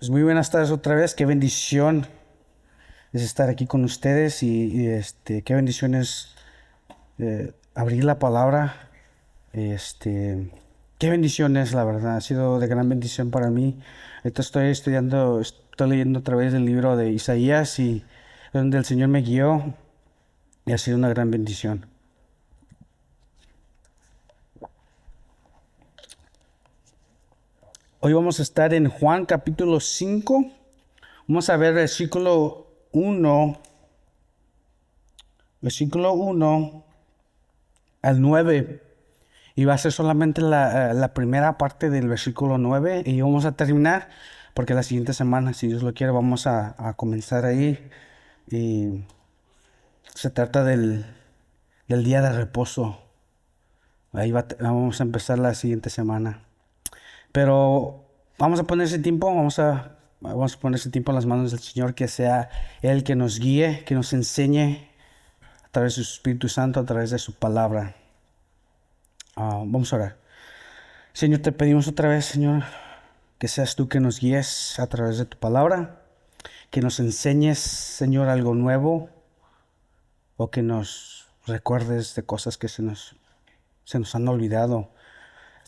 Pues muy buenas tardes otra vez. Qué bendición es estar aquí con ustedes y qué bendición es abrir la palabra. Qué bendición es, la verdad. Ha sido de gran bendición para mí. Ahorita estoy leyendo otra vez el libro de Isaías y donde el Señor me guió y ha sido una gran bendición. Hoy vamos a estar en Juan capítulo 5. Vamos a ver versículo 1 al 9. Y va a ser solamente la primera parte del versículo 9 y vamos a terminar porque la siguiente semana, si Dios lo quiere, vamos a comenzar ahí. Y se trata del día de reposo. Vamos a empezar la siguiente semana. Pero vamos a poner ese tiempo, vamos a poner ese tiempo en las manos del Señor, que sea Él que nos guíe, que nos enseñe a través de su Espíritu Santo, a través de su palabra. Vamos a orar. Señor, te pedimos otra vez, Señor, que seas tú que nos guíes a través de tu palabra, que nos enseñes, Señor, algo nuevo o que nos recuerdes de cosas que se nos han olvidado.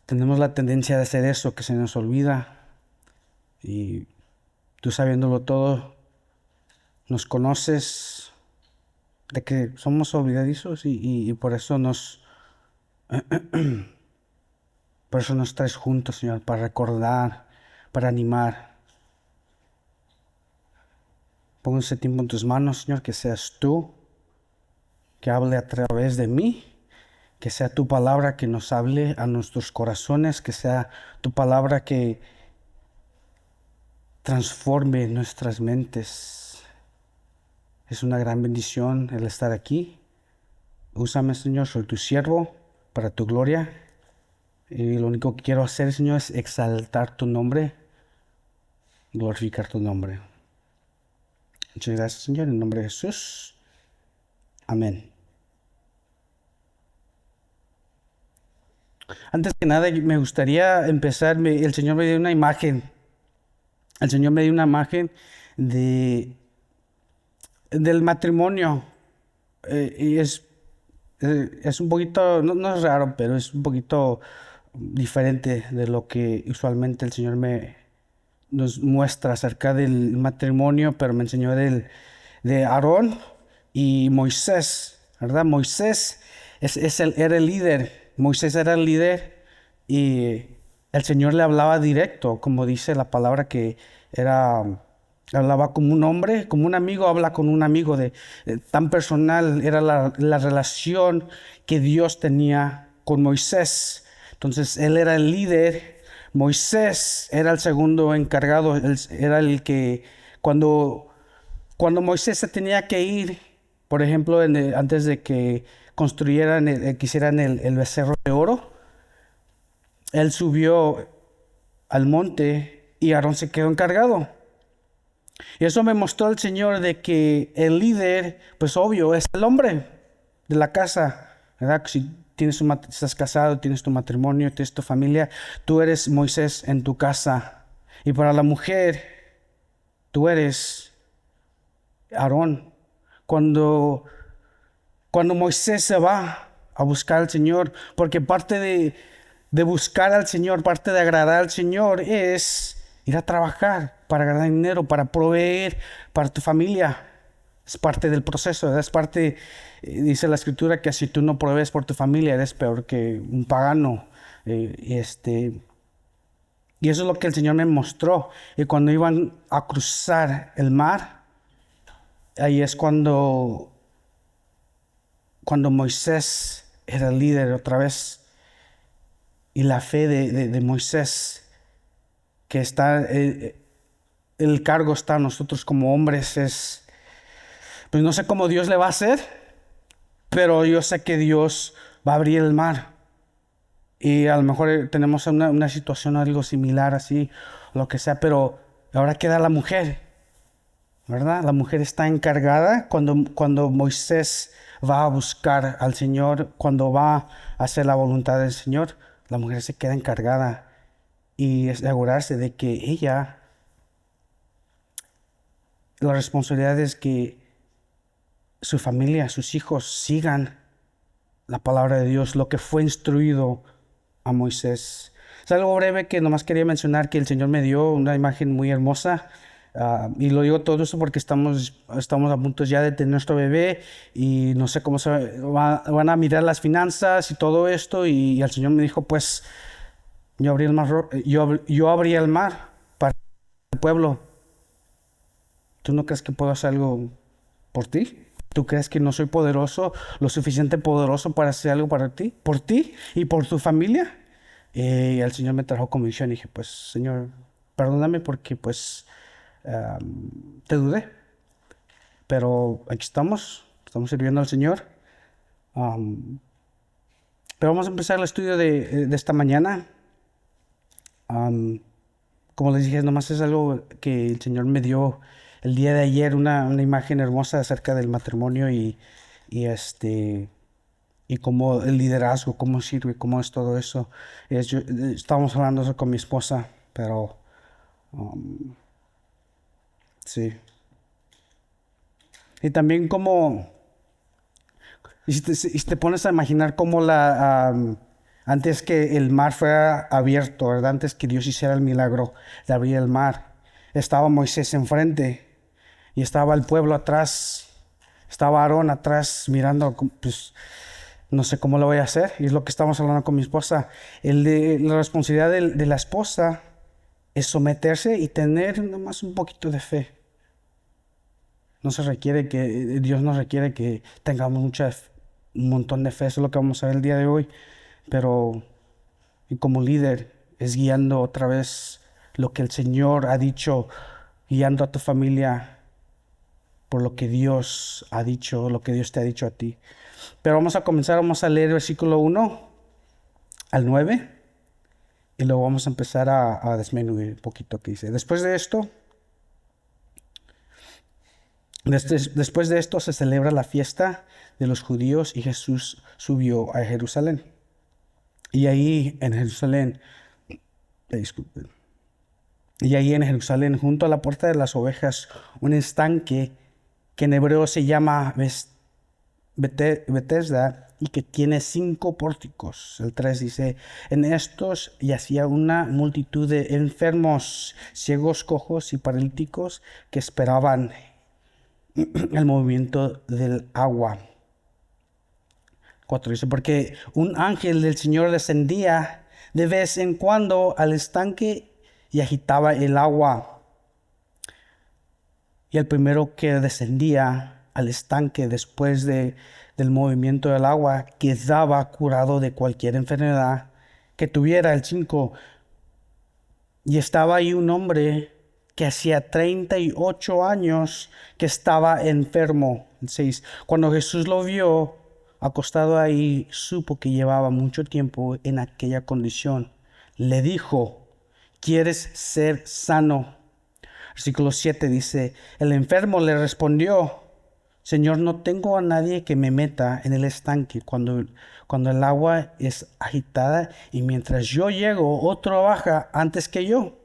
Tenemos la tendencia de hacer eso, que se nos olvida, y tú, sabiéndolo todo, nos conoces de que somos olvidadizos y por eso nos traes juntos, Señor, para recordar, para animar. Pongo ese tiempo en tus manos, Señor, que seas tú que hable a través de mí, que sea tu palabra que nos hable a nuestros corazones, que sea tu palabra que transforme nuestras mentes. Es una gran bendición el estar aquí. Úsame, Señor, soy tu siervo para tu gloria. Y lo único que quiero hacer, Señor, es exaltar tu nombre, glorificar tu nombre. Muchas gracias, Señor, en el nombre de Jesús. Amén. Antes que nada, me gustaría empezar. El Señor me dio una imagen. El Señor me dio una imagen de, del matrimonio. Y es un poquito, no es raro, pero es un poquito diferente de lo que usualmente el Señor nos muestra acerca del matrimonio, pero me enseñó de Aarón y Moisés, ¿verdad? Moisés era el líder. Moisés era el líder y el Señor le hablaba directo, como dice la palabra, que hablaba como un hombre, como un amigo habla con un amigo. Tan personal era la relación que Dios tenía con Moisés. Entonces él era el líder, Moisés era el segundo encargado, era el que cuando Moisés se tenía que ir, por ejemplo, antes de que construyeran, que hicieran el becerro de oro, él subió al monte y Aarón se quedó encargado. Y eso me mostró el Señor de que el líder, pues obvio, es el hombre de la casa, ¿verdad? Si estás casado, tienes tu matrimonio, tienes tu familia, tú eres Moisés en tu casa. Y para la mujer, tú eres Aarón. Cuando Moisés se va a buscar al Señor, porque parte de buscar al Señor, parte de agradar al Señor es ir a trabajar para ganar dinero, para proveer para tu familia. Es parte del proceso, ¿verdad? Es parte, dice la Escritura, que si tú no provees por tu familia, eres peor que un pagano. Y eso es lo que el Señor me mostró. Y cuando iban a cruzar el mar, ahí es cuando Moisés era el líder otra vez. Y la fe de Moisés, que está, el cargo está a nosotros como hombres, pues no sé cómo Dios le va a hacer, pero yo sé que Dios va a abrir el mar. Y a lo mejor tenemos una situación algo similar así, lo que sea, pero ahora queda la mujer, ¿verdad? La mujer está encargada cuando Moisés va a buscar al Señor, cuando va a hacer la voluntad del Señor, la mujer se queda encargada y es asegurarse de que ella la responsabilidad es que su familia, sus hijos sigan la palabra de Dios, lo que fue instruido a Moisés. Es algo breve que nomás quería mencionar, que el Señor me dio una imagen muy hermosa. Y lo digo todo esto porque estamos a punto ya de tener nuestro bebé y no sé cómo van a mirar las finanzas y todo esto. Y el Señor me dijo, pues yo abrí el mar, yo abrí el mar para el pueblo. ¿Tú no crees que puedo hacer algo por ti? ¿Tú crees que no soy poderoso, lo suficiente poderoso para hacer algo para ti? ¿Por ti y por tu familia? Y el Señor me trajo convicción y dije, pues, Señor, perdóname porque, pues, te dudé. Pero aquí estamos sirviendo al Señor. Um, pero vamos a empezar el estudio de esta mañana. Como les dije, nomás es algo que el Señor me dio el día de ayer, una imagen hermosa acerca del matrimonio y cómo el liderazgo, cómo sirve, cómo es todo eso. Estábamos hablando eso con mi esposa, pero sí. Y también como, y si te pones a imaginar cómo antes que el mar fuera abierto, ¿verdad? Antes que Dios hiciera el milagro de abrir el mar, estaba Moisés enfrente y estaba el pueblo atrás, estaba Aarón atrás mirando, pues no sé cómo lo voy a hacer. Y es lo que estamos hablando con mi esposa. La responsabilidad de la esposa es someterse y tener nomás un poquito de fe. Dios nos requiere que tengamos un montón de fe. Eso es lo que vamos a ver el día de hoy. Pero y como líder es guiando otra vez lo que el Señor ha dicho, guiando a tu familia por lo que Dios ha dicho, lo que Dios te ha dicho a ti. Pero vamos a leer el versículo 1 al 9 y luego vamos a empezar a desmenuzar un poquito que dice. Después de esto se celebra la fiesta de los judíos y Jesús subió a Jerusalén. Y ahí en Jerusalén, junto a la puerta de las ovejas, un estanque que en hebreo se llama Betesda y que tiene 5 pórticos. El 3 dice, en estos yacía una multitud de enfermos, ciegos, cojos y paralíticos que esperaban el movimiento del agua. 4 dice, porque un ángel del Señor descendía de vez en cuando al estanque y agitaba el agua. Y el primero que descendía al estanque después del movimiento del agua quedaba curado de cualquier enfermedad que tuviera. El 5. Y estaba ahí un hombre que hacía 38 años que estaba enfermo. El 6. Cuando Jesús lo vio acostado ahí, supo que llevaba mucho tiempo en aquella condición. Le dijo, ¿quieres ser sano? Versículo 7 dice, el enfermo le respondió, Señor, no tengo a nadie que me meta en el estanque cuando el agua es agitada y mientras yo llego, otro baja antes que yo.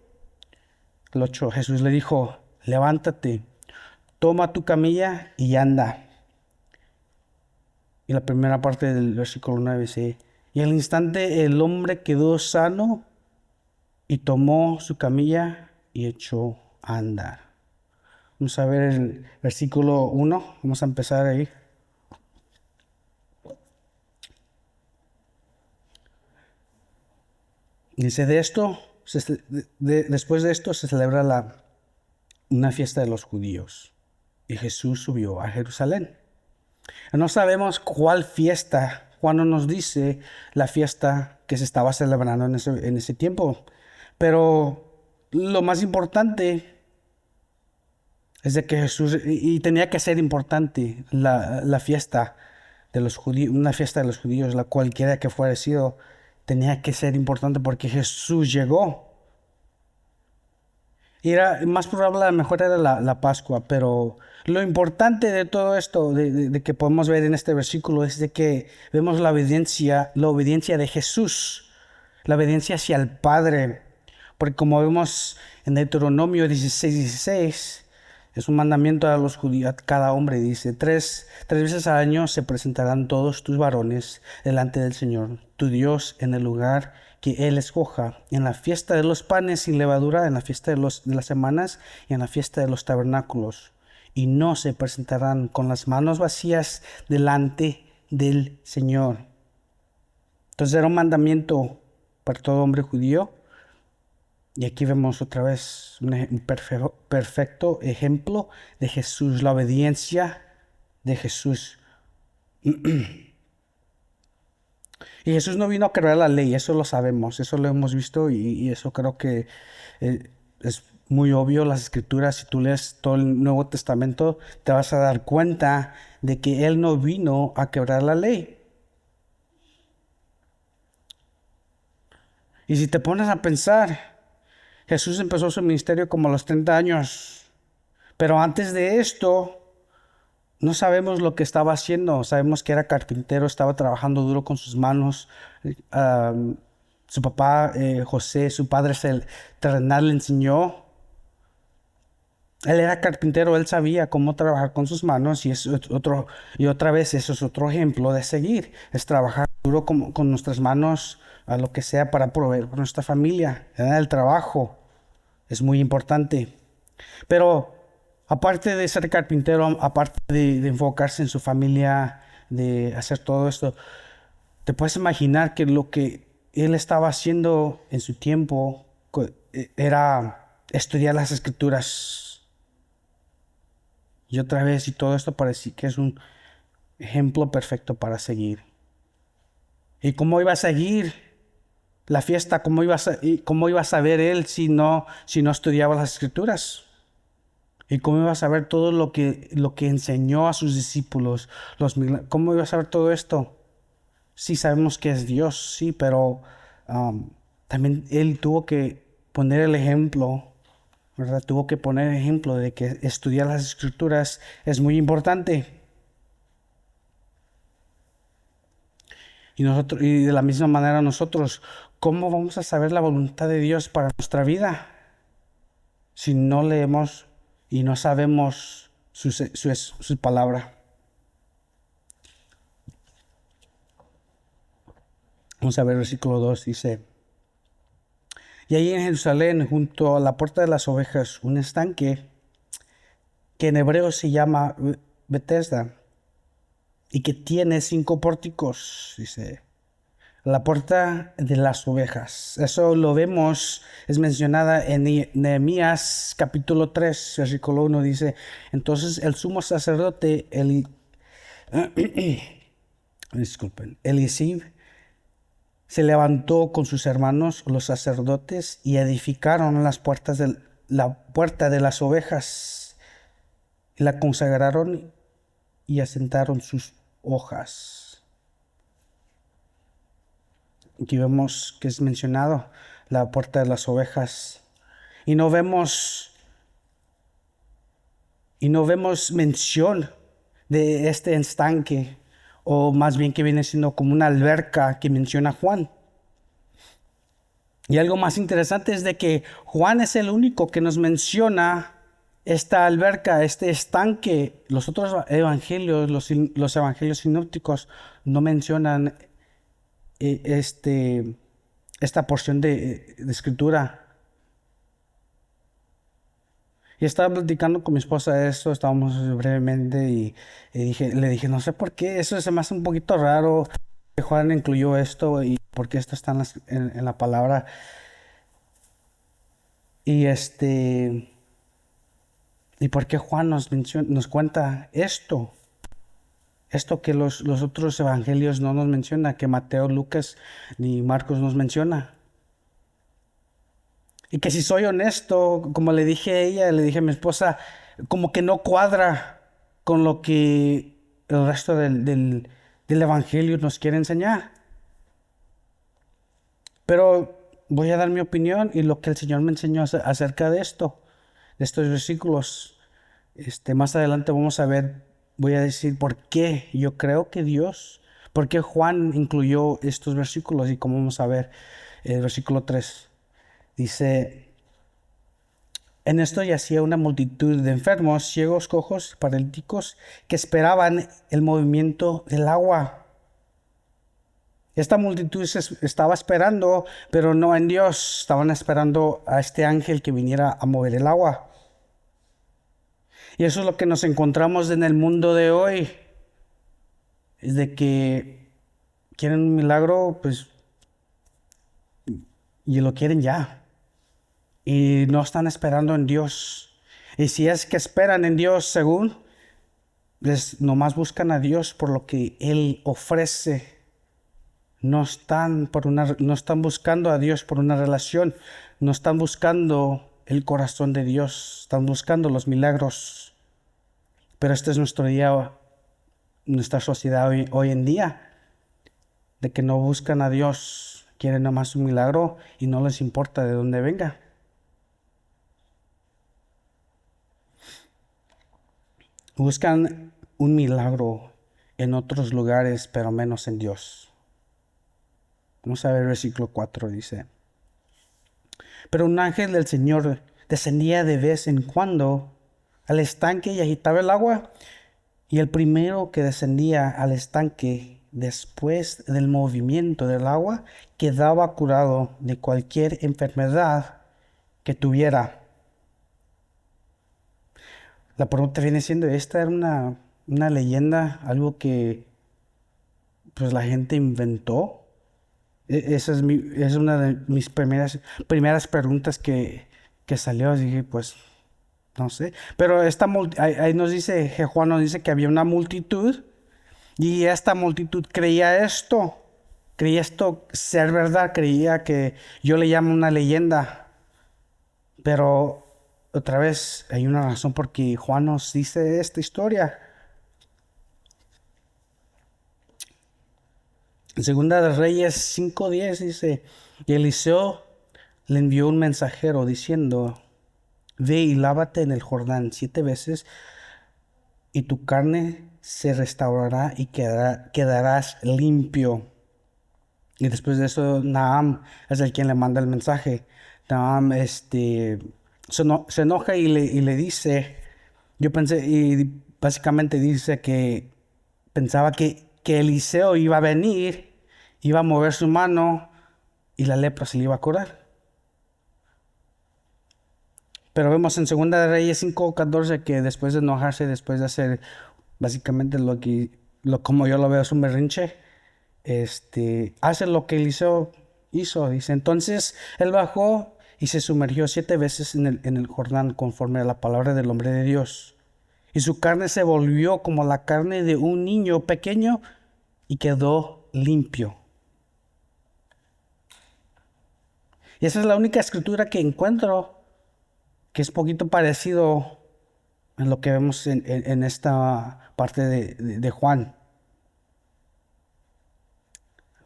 El 8, Jesús le dijo, levántate, toma tu camilla y anda. Y la primera parte del versículo 9 dice, y al instante el hombre quedó sano y tomó su camilla y echó a andar. Vamos a ver el versículo 1. Vamos a empezar ahí. Dice, después de esto se celebra una fiesta de los judíos. Y Jesús subió a Jerusalén. No sabemos cuál fiesta. Juan no nos dice la fiesta que se estaba celebrando en ese tiempo. Pero lo más importante es de que Jesús, y tenía que ser importante la fiesta de los judíos, una fiesta de los judíos, la cualquiera que fuera sido, tenía que ser importante porque Jesús llegó. Y era más probable, a lo mejor era la Pascua, pero lo importante de todo esto, de que podemos ver en este versículo, es de que vemos la obediencia de Jesús, la obediencia hacia el Padre. Porque como vemos en Deuteronomio 16:16, Es un mandamiento a los judíos, a cada hombre. Dice, tres veces al año se presentarán todos tus varones delante del Señor, tu Dios, en el lugar que Él escoja, en la fiesta de los panes sin levadura, en la fiesta de las semanas y en la fiesta de los tabernáculos. Y no se presentarán con las manos vacías delante del Señor. Entonces era un mandamiento para todo hombre judío. Y aquí vemos otra vez un perfecto ejemplo de Jesús, la obediencia de Jesús. Y Jesús no vino a crear la ley, eso lo sabemos, eso lo hemos visto y eso creo que es muy obvio. Las escrituras, si tú lees todo el Nuevo Testamento, te vas a dar cuenta de que Él no vino a quebrar la ley. Y si te pones a pensar, Jesús empezó su ministerio como a los 30 años, pero antes de esto no sabemos lo que estaba haciendo. Sabemos que era carpintero, estaba trabajando duro con sus manos. Su papá, José, su padre terrenal, le enseñó. Él era carpintero, él sabía cómo trabajar con sus manos y otra vez eso es otro ejemplo de seguir. Es trabajar duro con nuestras manos a lo que sea para proveer por nuestra familia. El trabajo es muy importante. Pero aparte de ser carpintero, aparte de enfocarse en su familia, de hacer todo esto, te puedes imaginar que lo que él estaba haciendo en su tiempo era estudiar las escrituras. Y otra vez, y todo esto parece que es un ejemplo perfecto para seguir. ¿Y cómo iba a seguir la fiesta? ¿Cómo iba a saber él si no estudiaba las escrituras? ¿Y cómo iba a saber todo lo que enseñó a sus discípulos? ¿Cómo iba a saber todo esto? Sí, sabemos que es Dios, sí, pero también Él tuvo que poner el ejemplo, ¿verdad? Tuvo que poner el ejemplo de que estudiar las Escrituras es muy importante. Y de la misma manera nosotros, ¿cómo vamos a saber la voluntad de Dios para nuestra vida si no leemos y no sabemos su palabra? Vamos a ver el versículo 2, dice: Y ahí en Jerusalén, junto a la puerta de las ovejas, un estanque que en hebreo se llama Betesda y que tiene 5 pórticos, dice. La puerta de las ovejas. Eso lo vemos, es mencionada en Nehemías capítulo 3, versículo 1, dice: Entonces el sumo sacerdote Elisib se levantó con sus hermanos los sacerdotes y edificaron la puerta de las ovejas, y la consagraron y asentaron sus hojas. Aquí vemos que es mencionado la puerta de las ovejas. Y no vemos mención de este estanque, o más bien que viene siendo como una alberca que menciona Juan. Y algo más interesante es de que Juan es el único que nos menciona esta alberca, este estanque. Los otros evangelios, los evangelios sinópticos, no mencionan esta porción de escritura. Y estaba platicando con mi esposa de esto, estábamos brevemente y le dije, no sé por qué, eso se me hace un poquito raro que Juan incluyó esto y por qué esto está en la palabra. Y por qué Juan nos cuenta esto que los otros evangelios no nos menciona, que Mateo, Lucas ni Marcos nos menciona. Y que si soy honesto, como le dije a ella, le dije a mi esposa, como que no cuadra con lo que el resto del evangelio nos quiere enseñar. Pero voy a dar mi opinión y lo que el Señor me enseñó acerca de esto, de estos versículos. Más adelante voy a decir por qué yo creo que por qué Juan incluyó estos versículos, y como vamos a ver el versículo 3. Dice, En esto yacía una multitud de enfermos, ciegos, cojos, paralíticos, que esperaban el movimiento del agua. Esta multitud estaba esperando, pero no en Dios. Estaban esperando a este ángel que viniera a mover el agua. Y eso es lo que nos encontramos en el mundo de hoy. Es de que quieren un milagro, pues, y lo quieren ya. Y no están esperando en Dios. Y si es que esperan en Dios, según, les nomás buscan a Dios por lo que Él ofrece. No están buscando a Dios por una relación. No están buscando el corazón de Dios. Están buscando los milagros. Pero este es nuestro día, nuestra sociedad hoy en día, de que no buscan a Dios, quieren nomás un milagro y no les importa de dónde venga. Buscan un milagro en otros lugares, pero menos en Dios. Vamos a ver el versículo 4, dice: Pero un ángel del Señor descendía de vez en cuando al estanque y agitaba el agua. Y el primero que descendía al estanque después del movimiento del agua quedaba curado de cualquier enfermedad que tuviera. La pregunta viene siendo, esta era una leyenda, algo que pues la gente inventó. Esa es una de mis primeras preguntas que salió. Dije, pues, no sé. Pero ahí nos dice, Juan nos dice que había una multitud y esta multitud creía esto ser verdad, creía que yo le llamo una leyenda. Pero otra vez hay una razón por qué Juan nos dice esta historia. En Segunda de Reyes 5:10 dice: Y Eliseo le envió un mensajero diciendo: Ve y lávate en el Jordán 7 veces, y tu carne se restaurará y quedarás limpio. Y después de eso, Naam es el quien le manda el mensaje. Naam se enoja y le dice, yo pensé, y básicamente dice que pensaba que Eliseo iba a venir, iba a mover su mano y la lepra se le iba a curar. Pero vemos en Segunda de Reyes 5:14 que después de enojarse, después de hacer básicamente como yo lo veo, es un berrinche, hace lo que Eliseo hizo. Dice, entonces él bajó y se sumergió 7 veces en el Jordán conforme a la palabra del hombre de Dios. Y su carne se volvió como la carne de un niño pequeño y quedó limpio. Y esa es la única escritura que encuentro que es poquito parecido en lo que vemos en esta parte de Juan.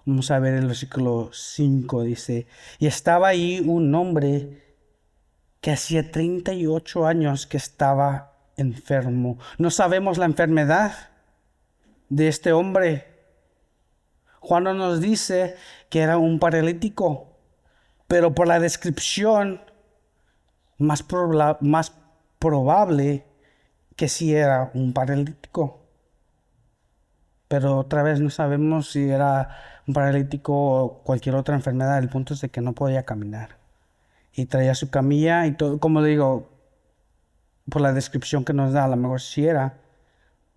Vamos a ver el versículo 5, dice: Y estaba ahí un hombre que hacía 38 años que estaba enfermo. No sabemos la enfermedad de este hombre. Juan no nos dice que era un paralítico, pero por la descripción más probable que sí era un paralítico. Pero otra vez no sabemos si era un paralítico o cualquier otra enfermedad. El punto es de que no podía caminar. Y traía su camilla y todo, como digo, por la descripción que nos da, a lo mejor sí era,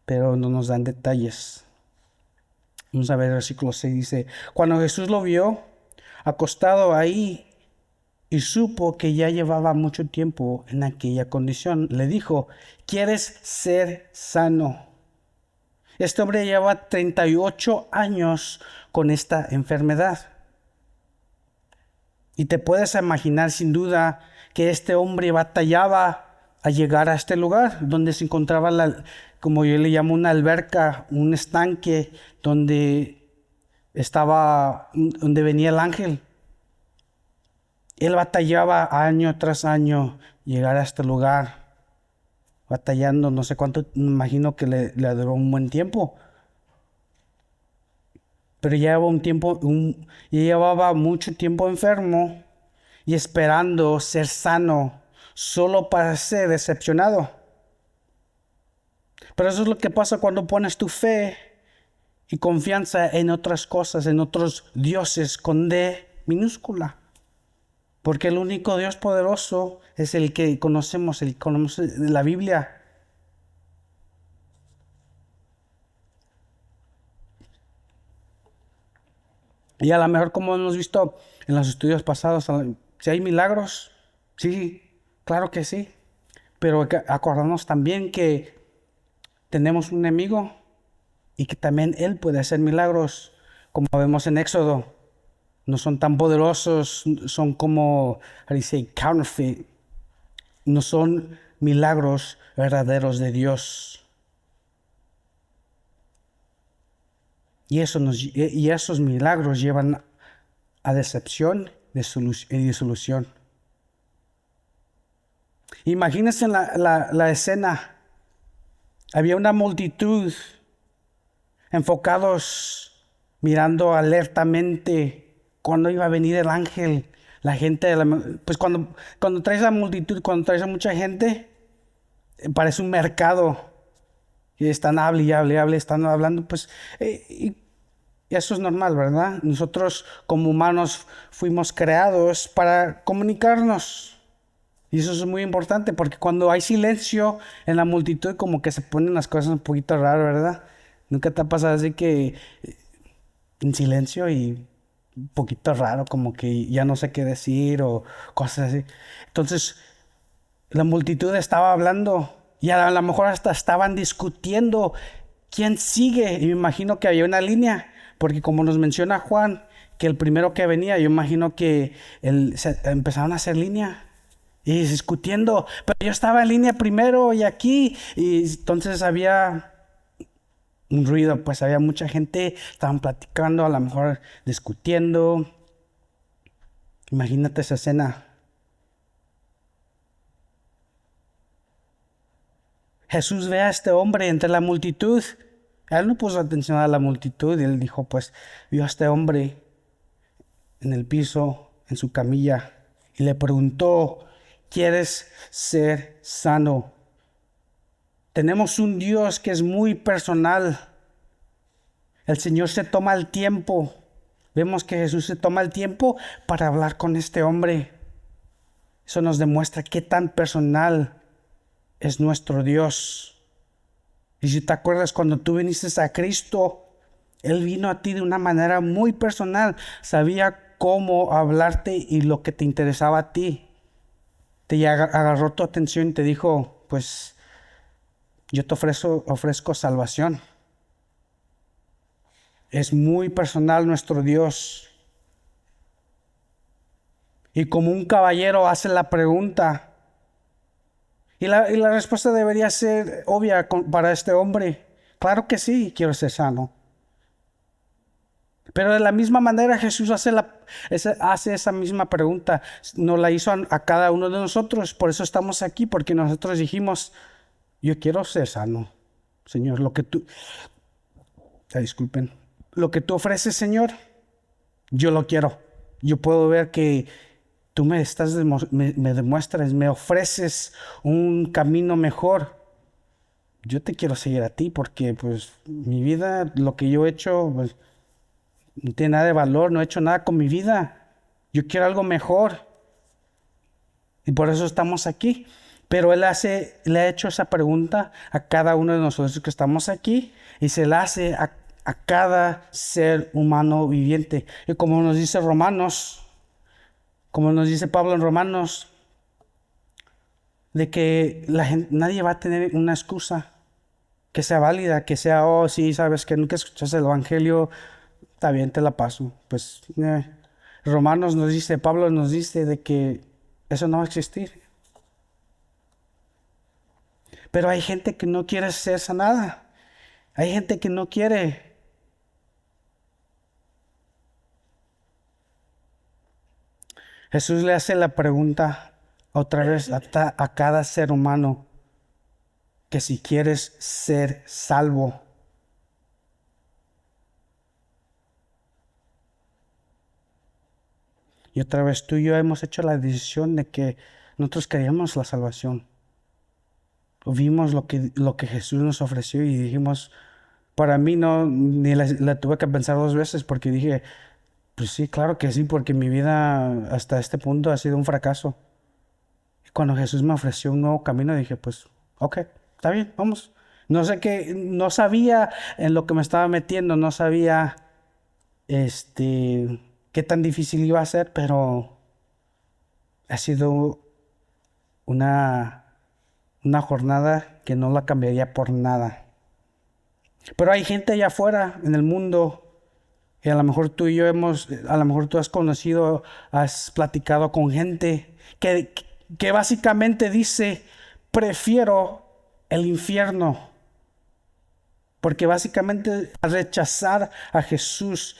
pero no nos dan detalles. Vamos a ver el versículo 6, dice: Cuando Jesús lo vio acostado ahí y supo que ya llevaba mucho tiempo en aquella condición, le dijo: ¿Quieres ser sano? Este hombre lleva 38 años con esta enfermedad. Y te puedes imaginar sin duda que este hombre batallaba a llegar a este lugar donde se encontraba como yo le llamo, una alberca, un estanque donde venía el ángel. Él batallaba año tras año llegar a este lugar, batallando, no sé cuánto, me imagino que le duró un buen tiempo. Pero llevaba mucho tiempo enfermo y esperando ser sano. solo para ser decepcionado. Pero eso es lo que pasa cuando pones tu fe y confianza en otras cosas, en otros dioses con D minúscula. Porque el único Dios poderoso es el que conocemos, el que conoce de la Biblia. Y a lo mejor, como hemos visto en los estudios pasados, si hay milagros, sí, claro que sí. Pero acordarnos también que tenemos un enemigo y que también Él puede hacer milagros, como vemos en Éxodo. No son tan poderosos, son como, how do you say, counterfeit. No son milagros verdaderos de Dios. Y esos milagros llevan a decepción y disolución. Imagínense la escena. Había una multitud enfocados, mirando alertamente cuándo iba a venir el ángel. La gente, pues cuando traes a multitud, cuando traes a mucha gente, parece un mercado. Y están hable, están hablando, pues, y eso es normal, ¿verdad? Nosotros como humanos fuimos creados para comunicarnos. Y eso es muy importante porque cuando hay silencio en la multitud, como que se ponen las cosas un poquito raras, ¿verdad? Nunca te ha pasado así que en silencio y un poquito raro, como que ya no sé qué decir o cosas así. Entonces, la multitud estaba hablando y a lo mejor hasta estaban discutiendo quién sigue. Y me imagino que había una línea, porque como nos menciona Juan, que el primero que venía, yo imagino que empezaron a hacer línea y discutiendo, pero yo estaba en línea primero y aquí, y entonces había un ruido, pues había mucha gente, estaban platicando, a lo mejor discutiendo. Imagínate esa escena. Jesús ve a este hombre entre la multitud. Él no puso atención a la multitud y él dijo, pues, vio a este hombre en el piso, en su camilla, y le preguntó, ¿quieres ser sano? Tenemos un Dios que es muy personal. El Señor se toma el tiempo. Vemos que Jesús se toma el tiempo para hablar con este hombre. Eso nos demuestra qué tan personal es nuestro Dios. Y si te acuerdas, cuando tú viniste a Cristo, Él vino a ti de una manera muy personal. Sabía cómo hablarte y lo que te interesaba a ti. Te agarró tu atención y te dijo, pues yo te ofrezco salvación. Es muy personal nuestro Dios. Y como un caballero hace la pregunta. Y la respuesta debería ser obvia para este hombre. Claro que sí, quiero ser sano. Pero de la misma manera Jesús hace esa misma pregunta. Nos la hizo a cada uno de nosotros. Por eso estamos aquí, porque nosotros dijimos, yo quiero ser sano. Señor, disculpen, lo que tú ofreces, Señor, yo lo quiero. Yo puedo ver que tú me demuestras, me ofreces un camino mejor. Yo te quiero seguir a ti porque pues mi vida, lo que yo he hecho, pues, no tiene nada de valor, no he hecho nada con mi vida. Yo quiero algo mejor. Y por eso estamos aquí. Pero Él le ha hecho esa pregunta a cada uno de nosotros que estamos aquí y se la hace a cada ser humano viviente. Y como nos dice Romanos, como nos dice Pablo en Romanos, de que nadie va a tener una excusa que sea válida, que sea, oh, sí, sabes que nunca escuchaste el Evangelio, está bien, te la paso. Pues Romanos nos dice, Pablo nos dice de que eso no va a existir. Pero hay gente que no quiere ser sanada. Hay gente que no quiere. Jesús le hace la pregunta otra vez a cada ser humano que si quieres ser salvo. Y otra vez tú y yo hemos hecho la decisión de que nosotros queríamos la salvación. Vimos lo que Jesús nos ofreció y dijimos, para mí no, ni la tuve que pensar dos veces porque dije, pues sí, claro que sí, porque mi vida hasta este punto ha sido un fracaso. Y cuando Jesús me ofreció un nuevo camino, dije, pues, ok, está bien, vamos. No sé qué, no sabía en lo que me estaba metiendo, no sabía, qué tan difícil iba a ser, pero ha sido una, una jornada que no la cambiaría por nada. Pero hay gente allá afuera en el mundo y a lo mejor tú y yo a lo mejor tú has conocido, has platicado con gente que básicamente dice, prefiero el infierno. Porque básicamente al rechazar a Jesús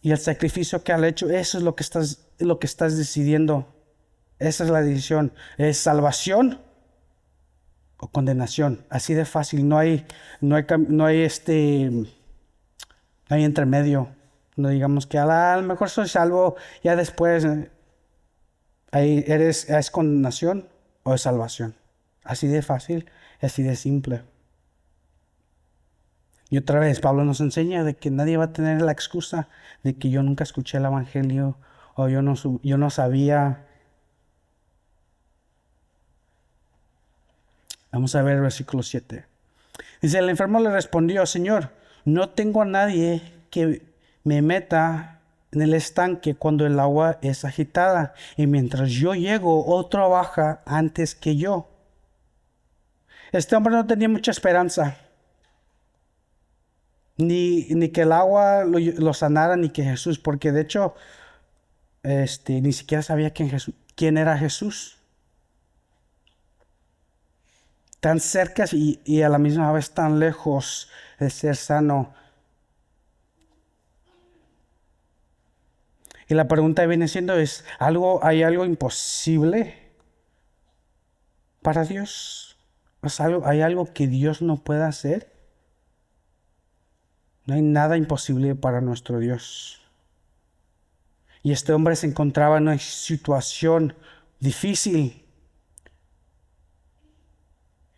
y el sacrificio que ha hecho, eso es lo que estás decidiendo. Esa es la decisión. ¿Es salvación o condenación? Así de fácil. No hay intermedio. No digamos que a lo mejor soy salvo, ya después ahí es condenación o es salvación. Así de fácil, así de simple. Y otra vez, Pablo nos enseña de que nadie va a tener la excusa de que yo nunca escuché el evangelio o yo no sabía. Vamos a ver el versículo 7. Dice, el enfermo le respondió, Señor, no tengo a nadie que me meta en el estanque cuando el agua es agitada, y mientras yo llego, otro baja antes que yo. Este hombre no tenía mucha esperanza, ni que el agua lo sanara, ni que Jesús, porque de hecho, ni siquiera sabía quién era Jesús. Tan cerca y a la misma vez tan lejos de ser sano. Y la pregunta viene siendo ¿hay algo imposible para Dios? ¿Hay algo que Dios no pueda hacer? No hay nada imposible para nuestro Dios. Y este hombre se encontraba en una situación difícil.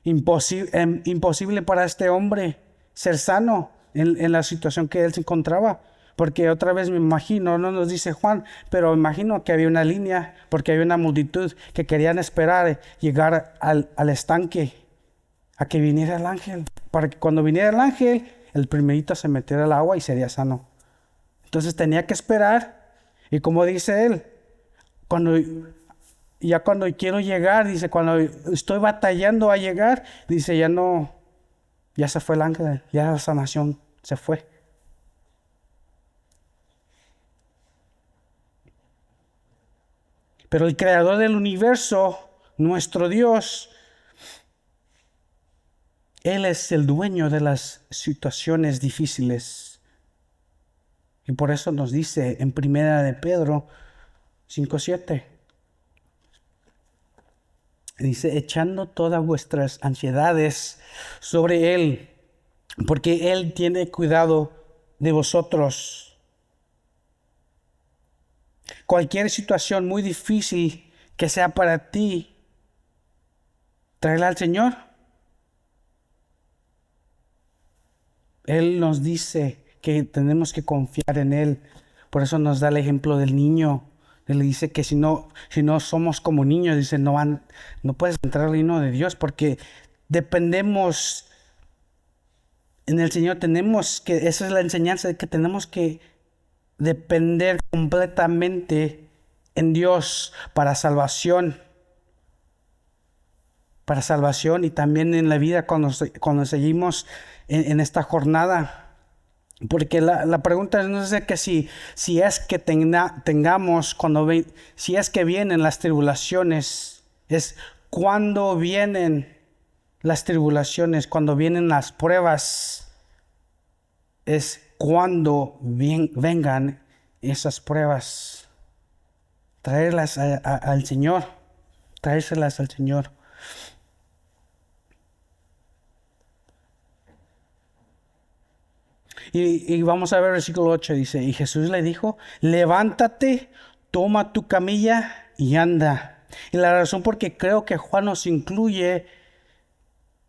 Imposible para este hombre ser sano en la situación que él se encontraba. Porque otra vez me imagino, no nos dice Juan, pero me imagino que había una línea, porque había una multitud que querían esperar llegar al estanque, a que viniera el ángel, para que cuando viniera el ángel, el primerito se metiera al agua y sería sano. Entonces tenía que esperar, y como dice él, cuando quiero llegar, dice, cuando estoy batallando a llegar, dice, ya se fue el ángel, ya la sanación se fue. Pero el creador del universo, nuestro Dios, Él es el dueño de las situaciones difíciles. Y por eso nos dice en Primera de Pedro 5:7. Dice, echando todas vuestras ansiedades sobre Él, porque Él tiene cuidado de vosotros. Cualquier situación muy difícil que sea para ti, tráela al Señor. Él nos dice que tenemos que confiar en Él. Por eso nos da el ejemplo del niño. Él le dice que si no somos como niños, dice, no puedes entrar al reino de Dios porque dependemos en el Señor. Esa es la enseñanza de que tenemos que depender completamente en Dios para salvación. Para salvación y también en la vida cuando seguimos en esta jornada. Porque la pregunta no es de que si es que tengamos, si es que vienen las tribulaciones, es cuando vienen las tribulaciones, cuando vienen las pruebas, es cuando vengan esas pruebas. Traerlas al Señor, traérselas al Señor. Y vamos a ver el versículo 8, dice, y Jesús le dijo, levántate, toma tu camilla y anda. Y la razón por que creo que Juan nos incluye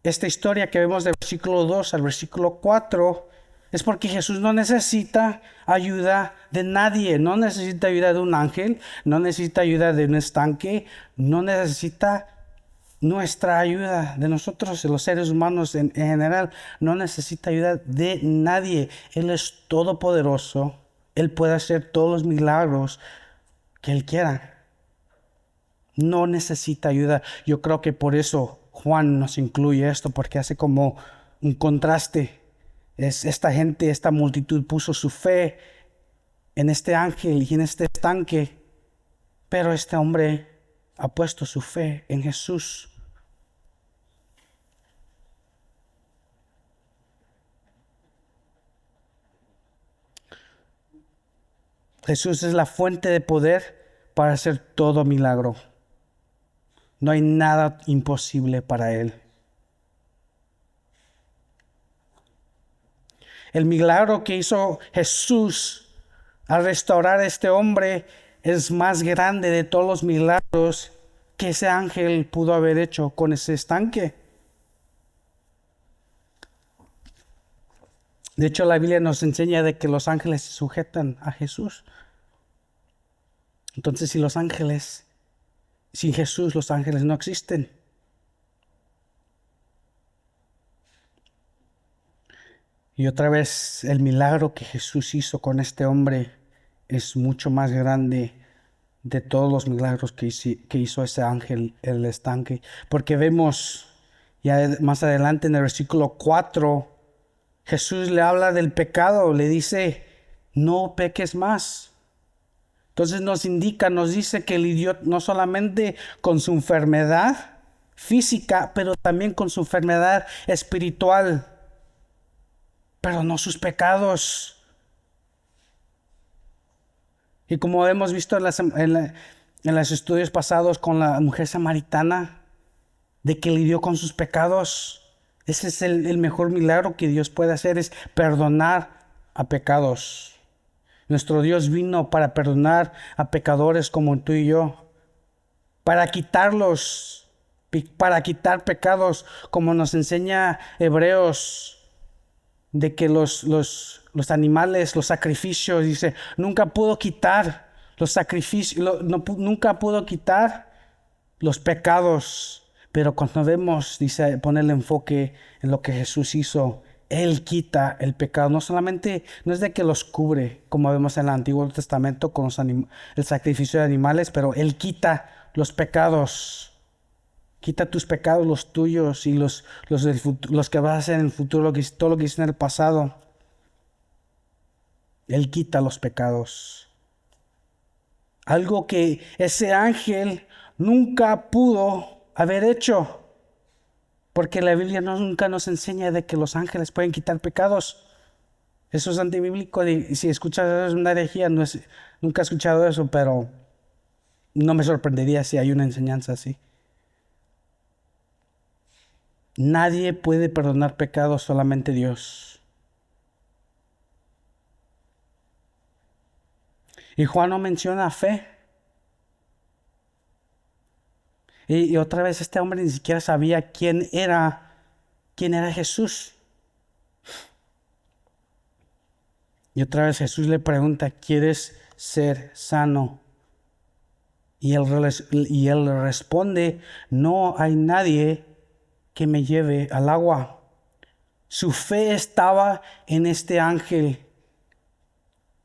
esta historia que vemos del versículo 2 al versículo 4 es porque Jesús no necesita ayuda de nadie, no necesita ayuda de un ángel, no necesita ayuda de un estanque, no necesita nuestra ayuda de nosotros, de los seres humanos en general, no necesita ayuda de nadie. Él es todopoderoso, Él puede hacer todos los milagros que Él quiera. No necesita ayuda. Yo creo que por eso Juan nos incluye esto, porque hace como un contraste. Esta gente, esta multitud puso su fe en este ángel y en este estanque, pero este hombre ha puesto su fe en Jesús. Jesús es la fuente de poder para hacer todo milagro. No hay nada imposible para Él. El milagro que hizo Jesús al restaurar a este hombre es más grande de todos los milagros que ese ángel pudo haber hecho con ese estanque. De hecho, la Biblia nos enseña de que los ángeles se sujetan a Jesús. Entonces, sin Jesús, los ángeles no existen. Y otra vez, el milagro que Jesús hizo con este hombre es mucho más grande de todos los milagros que hizo ese ángel en el estanque. Porque vemos ya más adelante en el versículo 4, Jesús le habla del pecado, le dice, no peques más. Entonces nos dice que lidió no solamente con su enfermedad física, pero también con su enfermedad espiritual, pero no sus pecados. Y como hemos visto en los estudios pasados con la mujer samaritana, de que lidió con sus pecados, ese es el mejor milagro que Dios puede hacer, es perdonar a pecados. Nuestro Dios vino para perdonar a pecadores como tú y yo, para quitar pecados, como nos enseña Hebreos, de que los animales, los sacrificios, dice, nunca pudo quitar los sacrificios, nunca pudo quitar los pecados. Pero cuando vemos, dice, pone el enfoque en lo que Jesús hizo, Él quita el pecado. No es de que los cubre, como vemos en el Antiguo Testamento con el sacrificio de animales, pero Él quita los pecados. Quita tus pecados, los tuyos y los que vas a hacer en el futuro, todo lo que hiciste en el pasado. Él quita los pecados. Algo que ese ángel nunca pudo haber hecho. Porque la Biblia nunca nos enseña de que los ángeles pueden quitar pecados. Eso es antibíblico. Y si escuchas eso es una herejía. Nunca he escuchado eso, pero no me sorprendería si hay una enseñanza así. Nadie puede perdonar pecados, solamente Dios. Y Juan no menciona fe. Y otra vez este hombre ni siquiera sabía quién era Jesús. Y otra vez Jesús le pregunta, ¿quieres ser sano? Y él responde, no hay nadie que me lleve al agua. Su fe estaba en este ángel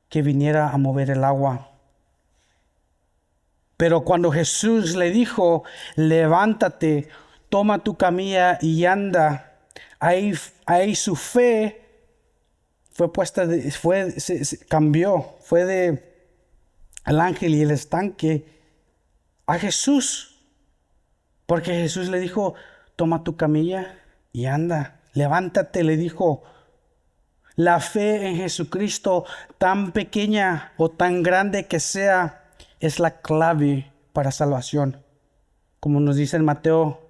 que viniera a mover el agua. Pero cuando Jesús le dijo, levántate, toma tu camilla y anda, ahí su fe cambió, fue de el ángel y el estanque a Jesús. Porque Jesús le dijo, toma tu camilla y anda, levántate, le dijo. La fe en Jesucristo, tan pequeña o tan grande que sea, es la clave para salvación. Como nos dice en Mateo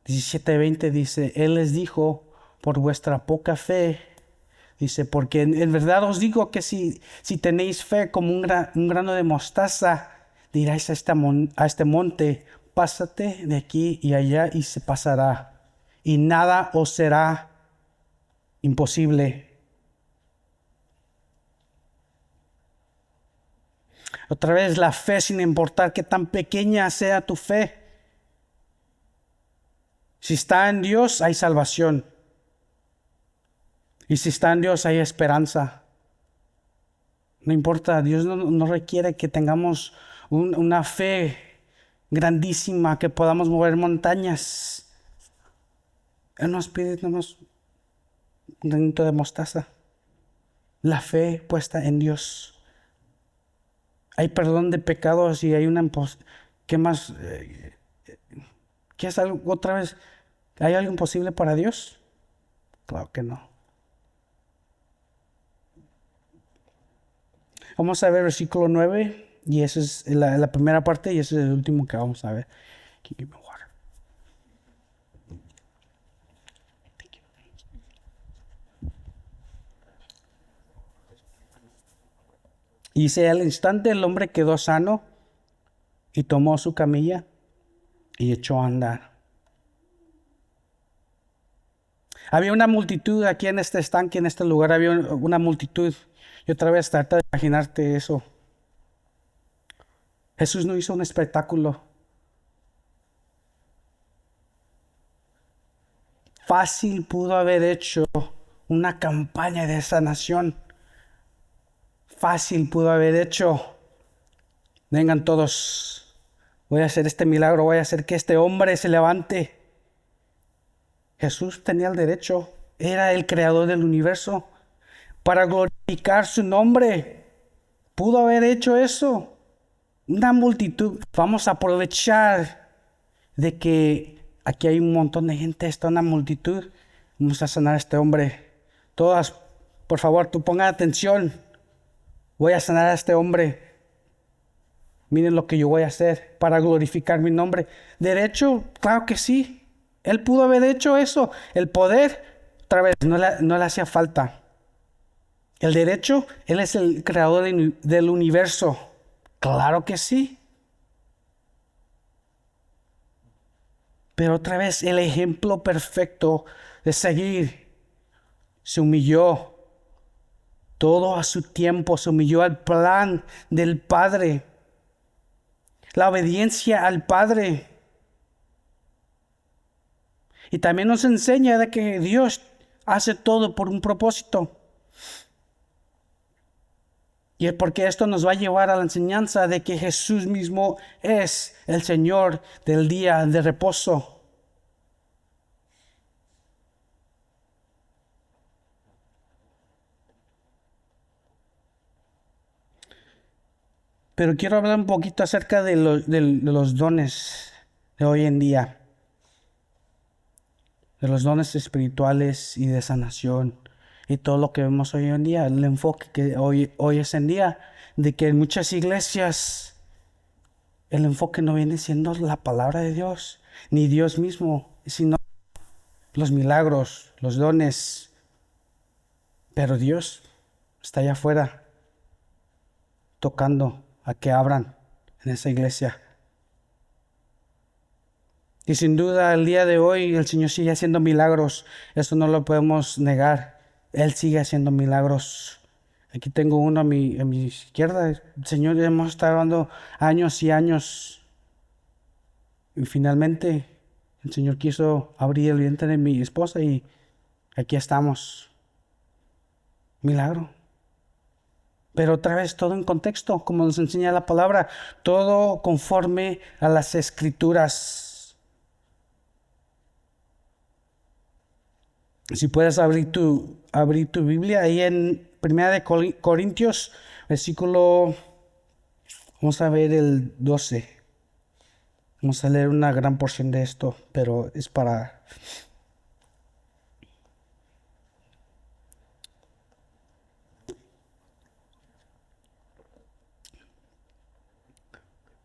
17:20, dice, Él les dijo, por vuestra poca fe, dice, porque en verdad os digo que si tenéis fe como un grano de mostaza, dirás a este monte, pásate de aquí y allá y se pasará, y nada os será imposible. Otra vez, la fe, sin importar qué tan pequeña sea tu fe. Si está en Dios, hay salvación. Y si está en Dios, hay esperanza. No importa, Dios no requiere que tengamos una fe grandísima, que podamos mover montañas. Él nos pide nomás un granito de mostaza. La fe puesta en Dios. Hay perdón de pecados y hay una... ¿Qué más? ¿Qué es algo otra vez? ¿Hay algo imposible para Dios? Claro que no. Vamos a ver versículo 9, y esa es la primera parte, y ese es el último que vamos a ver. Y dice, al instante el hombre quedó sano y tomó su camilla y echó a andar. Había una multitud aquí en este estanque, en este lugar, había una multitud. Y otra vez trata de imaginarte eso. Jesús no hizo un espectáculo. Fácil pudo haber hecho una campaña de sanación. Fácil pudo haber hecho. Vengan todos. Voy a hacer este milagro. Voy a hacer que este hombre se levante. Jesús tenía el derecho. Era el creador del universo. Para glorificar su nombre. Pudo haber hecho eso. Una multitud. Vamos a aprovechar de que aquí hay un montón de gente. Está una multitud. Vamos a sanar a este hombre. Todas, por favor, tú pongan atención. Voy a sanar a este hombre. Miren lo que yo voy a hacer para glorificar mi nombre. Derecho, claro que sí. Él pudo haber hecho eso. El poder, otra vez, no le hacía falta. El derecho, Él es el creador del universo. Claro que sí. Pero otra vez, el ejemplo perfecto de seguir. Se humilló. Todo a su tiempo, se humilló al plan del Padre. La obediencia al Padre. Y también nos enseña de que Dios hace todo por un propósito. Y es porque esto nos va a llevar a la enseñanza de que Jesús mismo es el Señor del día de reposo. Pero quiero hablar un poquito acerca de los dones de hoy en día. De los dones espirituales y de sanación. Y todo lo que vemos hoy en día. El enfoque que hoy es en día. De que en muchas iglesias el enfoque no viene siendo la palabra de Dios. Ni Dios mismo. Sino los milagros, los dones. Pero Dios está allá afuera. Tocando a que abran en esa iglesia. Y sin duda el día de hoy el Señor sigue haciendo milagros. Eso no lo podemos negar. Él sigue haciendo milagros. Aquí tengo uno a mi izquierda. El Señor, hemos estado hablando años y años. Y finalmente el Señor quiso abrir el vientre de mi esposa y aquí estamos. Milagro. Pero otra vez todo en contexto, como nos enseña la palabra. Todo conforme a las Escrituras. Si puedes abrir tu Biblia ahí en 1 Corintios, versículo, vamos a ver el 12. Vamos a leer una gran porción de esto, pero es para...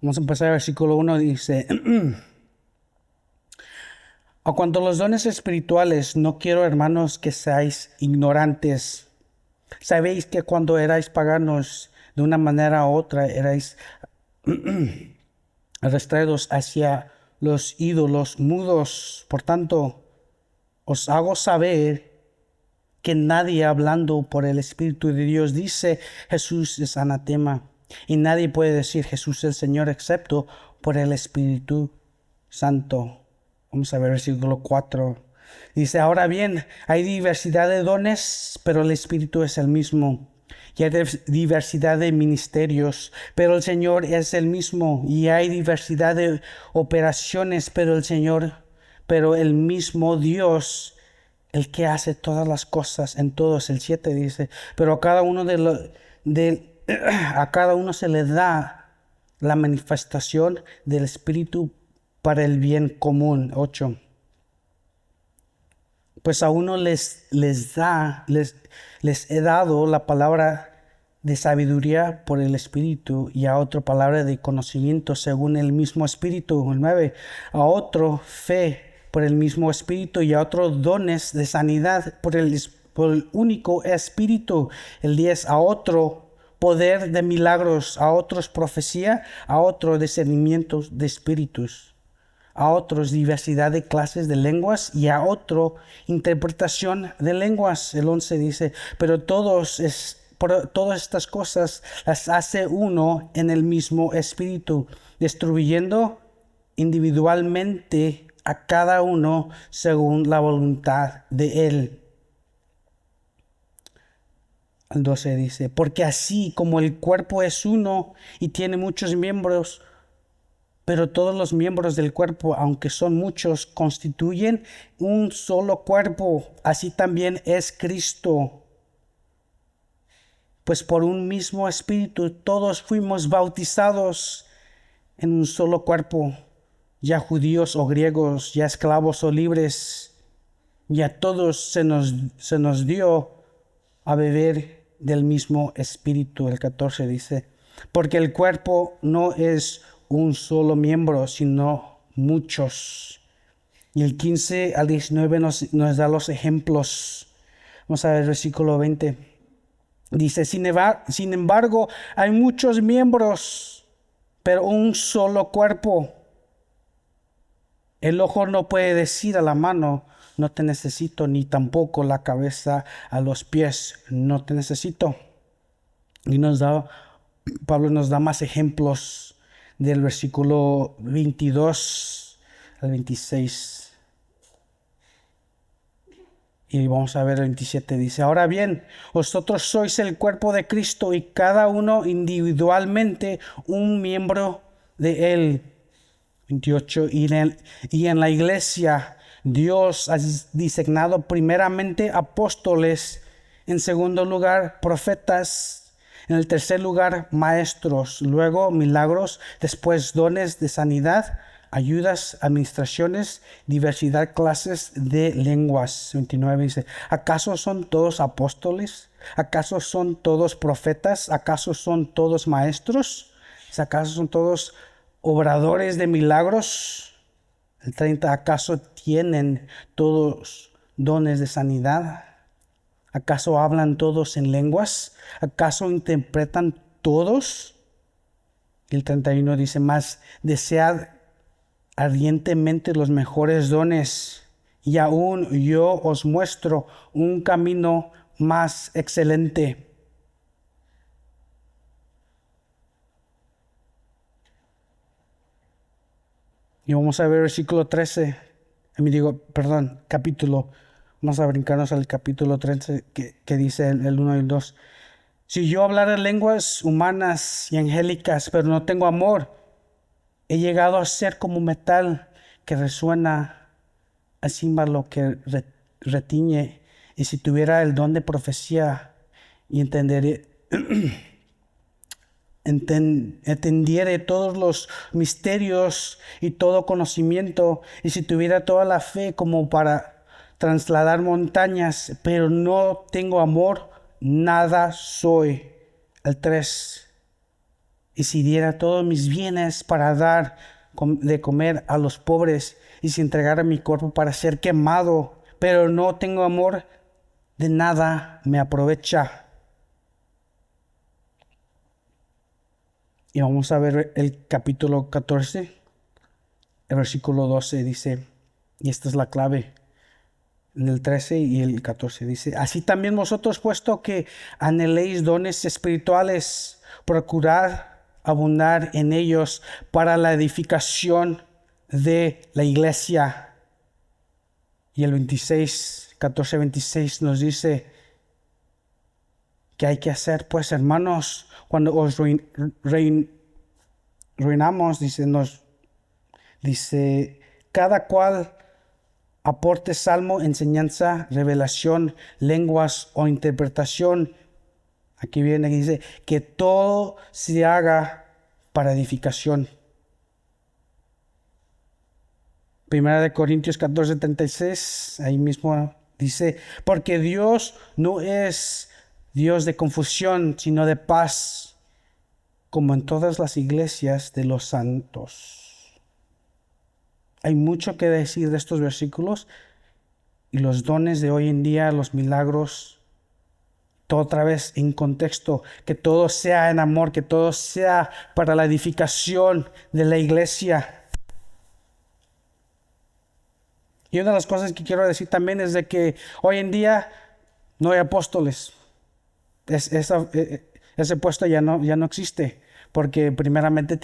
Vamos a empezar el versículo 1, dice... A cuanto a los dones espirituales, no quiero, hermanos, que seáis ignorantes. Sabéis que cuando erais paganos, de una manera u otra, erais arrastrados hacia los ídolos mudos. Por tanto, os hago saber que nadie hablando por el Espíritu de Dios dice Jesús es anatema, y nadie puede decir Jesús es el Señor excepto por el Espíritu Santo. Vamos a ver versículo 4. Dice, ahora bien, hay diversidad de dones, pero el Espíritu es el mismo. Y hay diversidad de ministerios, pero el Señor es el mismo. Y hay diversidad de operaciones, pero el mismo Dios, el que hace todas las cosas en todos. El 7 dice, pero a cada uno a cada uno se le da la manifestación del Espíritu para el bien común. 8. Pues a uno les he dado la palabra de sabiduría por el Espíritu, y a otro palabra de conocimiento según el mismo Espíritu. El 9. A otro fe por el mismo Espíritu, y a otro dones de sanidad por el único Espíritu. El 10. A otro poder de milagros, a otros profecía, a otro discernimiento de espíritus, a otros diversidad de clases de lenguas, y a otro interpretación de lenguas. El 11 dice, pero todas estas cosas las hace uno en el mismo Espíritu, distribuyendo individualmente a cada uno según la voluntad de Él. El 12 dice, porque así como el cuerpo es uno y tiene muchos miembros, pero todos los miembros del cuerpo, aunque son muchos, constituyen un solo cuerpo, así también es Cristo. Pues por un mismo Espíritu todos fuimos bautizados en un solo cuerpo, ya judíos o griegos, ya esclavos o libres, y a todos se nos dio a beber del mismo Espíritu. El 14 dice, porque el cuerpo no es un solo miembro, sino muchos. Y el 15 al 19 nos da los ejemplos. Vamos a ver el versículo 20. Dice, sin embargo, hay muchos miembros, pero un solo cuerpo. El ojo no puede decir a la mano, no te necesito, ni tampoco la cabeza a los pies, no te necesito. Y Pablo nos da más ejemplos del versículo 22 al 26. Y vamos a ver el 27. Dice, ahora bien, vosotros sois el cuerpo de Cristo y cada uno individualmente un miembro de Él. 28. Y en la iglesia Dios ha designado primeramente apóstoles, en segundo lugar profetas, en el tercer lugar maestros, luego milagros, después dones de sanidad, ayudas, administraciones, diversidad clases de lenguas. 29 dice, ¿acaso son todos apóstoles? ¿Acaso son todos profetas? ¿Acaso son todos maestros? ¿Acaso son todos obradores de milagros? El 30, ¿acaso tienen todos dones de sanidad? ¿Acaso hablan todos en lenguas? ¿Acaso interpretan todos? Y el 31 dice, más desead ardientemente los mejores dones, y aún yo os muestro un camino más excelente. Y vamos a ver versículo 13. Capítulo. Vamos a brincarnos al capítulo 13 que dice el 1 y el 2. Si yo hablara lenguas humanas y angélicas, pero no tengo amor, he llegado a ser como metal que resuena, a címbalo que retiñe. Y si tuviera el don de profecía y entendiere todos los misterios y todo conocimiento, y si tuviera toda la fe como para trasladar montañas, pero no tengo amor, nada soy. El 3. Y si diera todos mis bienes para dar de comer a los pobres, y si entregara mi cuerpo para ser quemado, pero no tengo amor, de nada me aprovecha. Y vamos a ver el capítulo 14, el versículo 12 dice, y esta es la clave, en el 13 y el 14 dice, así también vosotros, puesto que anheléis dones espirituales, procurad abundar en ellos para la edificación de la iglesia. Y el 14, 26 nos dice, ¿qué hay que hacer? Pues hermanos, cuando os reinamos, dice, cada cual aporte salmo, enseñanza, revelación, lenguas o interpretación. Aquí viene y dice, que todo se haga para edificación. Primera de Corintios 14:36, ahí mismo dice, porque Dios no es Dios de confusión, sino de paz, como en todas las iglesias de los santos. Hay mucho que decir de estos versículos y los dones de hoy en día, los milagros, todo otra vez en contexto, que todo sea en amor, que todo sea para la edificación de la iglesia. Y una de las cosas que quiero decir también es de que hoy en día no hay apóstoles. Ese puesto ya no existe, porque primeramente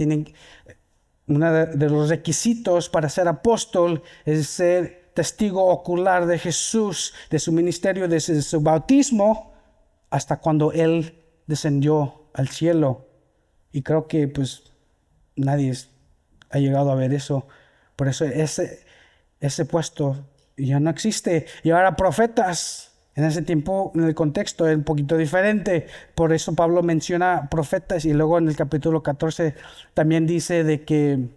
uno de los requisitos para ser apóstol es ser testigo ocular de Jesús, de su ministerio, desde su bautismo hasta cuando Él descendió al cielo. Y creo que pues nadie ha llegado a ver eso. Por eso ese puesto ya no existe. Y ahora profetas. En ese tiempo, en el contexto es un poquito diferente. Por eso Pablo menciona profetas y luego en el capítulo 14 también dice de que,